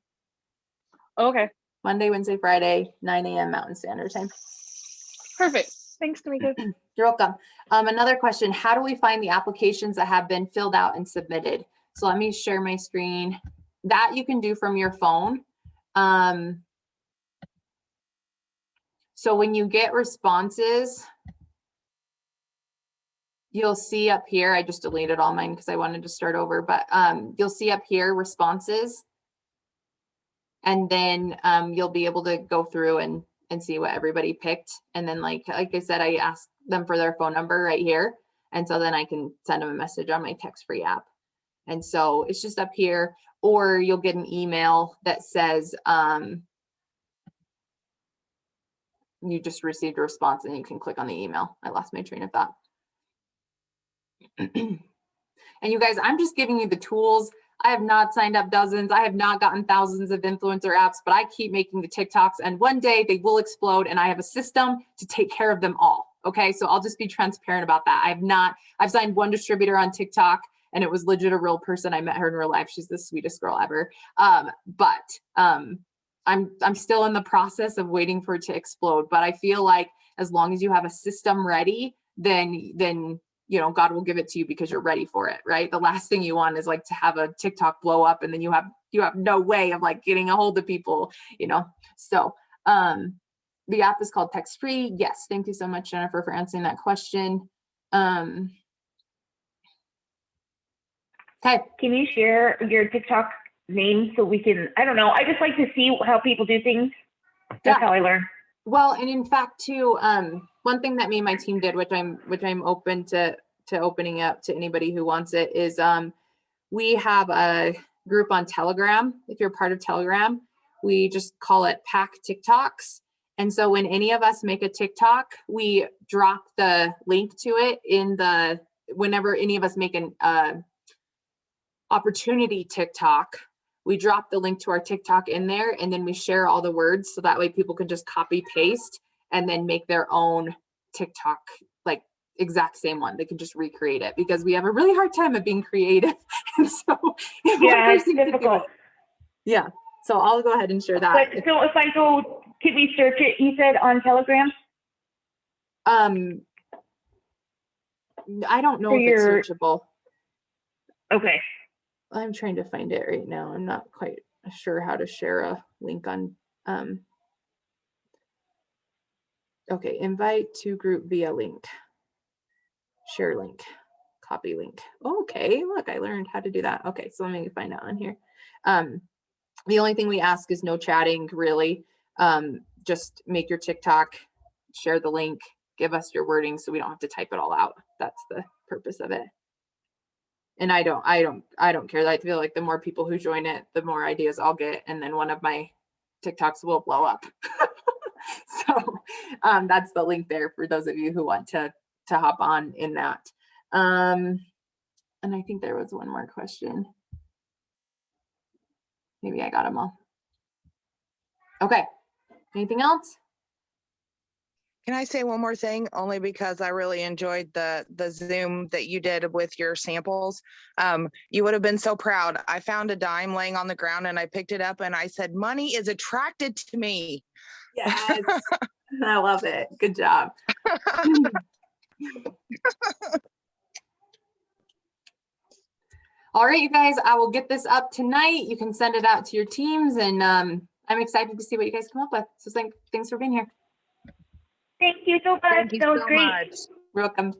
Okay. Monday, Wednesday, Friday, 9 a.m. Mountain Standard Time. Perfect. Thanks, Tamika. You're welcome. Another question, how do we find the applications that have been filled out and submitted? So let me share my screen. That you can do from your phone. So when you get responses, you'll see up here, I just deleted all mine because I wanted to start over, but you'll see up here responses. And then you'll be able to go through and see what everybody picked. And then like I said, I asked them for their phone number right here. And so then I can send them a message on my text-free app. And so it's just up here, or you'll get an email that says you just received a response and you can click on the email. I lost my train of thought. And you guys, I'm just giving you the tools. I have not signed up dozens. I have not gotten thousands of influencer apps, but I keep making the TikToks and one day they will explode and I have a system to take care of them all. Okay. So I'll just be transparent about that. I've signed one distributor on TikTok and it was legit a real person. I met her in real life. She's the sweetest girl ever. I'm still in the process of waiting for it to explode, but I feel like as long as you have a system ready, then you know, God will give it to you because you're ready for it, right? The last thing you want is like to have a TikTok blow up and then you have no way of like getting a hold of people, you know? So the app is called Text Free. Yes. Thank you so much, Jennifer, for answering that question. Okay. Can you share your TikTok name so we can, I don't know, I just like to see how people do things. That's how I learn. Well, and in fact too, one thing that me and my team did, which I'm open to opening up to anybody who wants it, is we have a group on Telegram. If you're part of Telegram, we just call it Pack TikToks. And so when any of us make a TikTok, we drop the link to it whenever any of us make an opportunity TikTok, we drop the link to our TikTok in there and then we share all the words. So that way people can just copy paste and then make their own TikTok, like exact same one. They can just recreate it because we have a really hard time of being creative. And so yeah, it's difficult. Yeah. So I'll go ahead and share that. But so if I go, can we search it? You said on Telegram? I don't know if it's searchable. Okay. I'm trying to find it right now. I'm not quite sure how to share a link on, okay, invite to group via link, share link, copy link. Okay, look, I learned how to do that. Okay, so let me find out on here. The only thing we ask is no chatting, really. Just make your TikTok, share the link, give us your wording so we don't have to type it all out. That's the purpose of it. And I don't care. I feel like the more people who join it, the more ideas I'll get. And then one of my TikToks will blow up. So that's the link there for those of you who want to hop on in that. And I think there was one more question. Maybe I got them all. Okay. Anything else? Can I say one more thing? Only because I really enjoyed the Zoom that you did with your samples. You would have been so proud. I found a dime laying on the ground and I picked it up and I said, money is attracted to me. Yes. I love it. Good job. All right, you guys, I will get this up tonight. You can send it out to your teams and I'm excited to see what you guys come up with. So thanks for being here. Thank you so much. Thank you That was so great. much. You're welcome.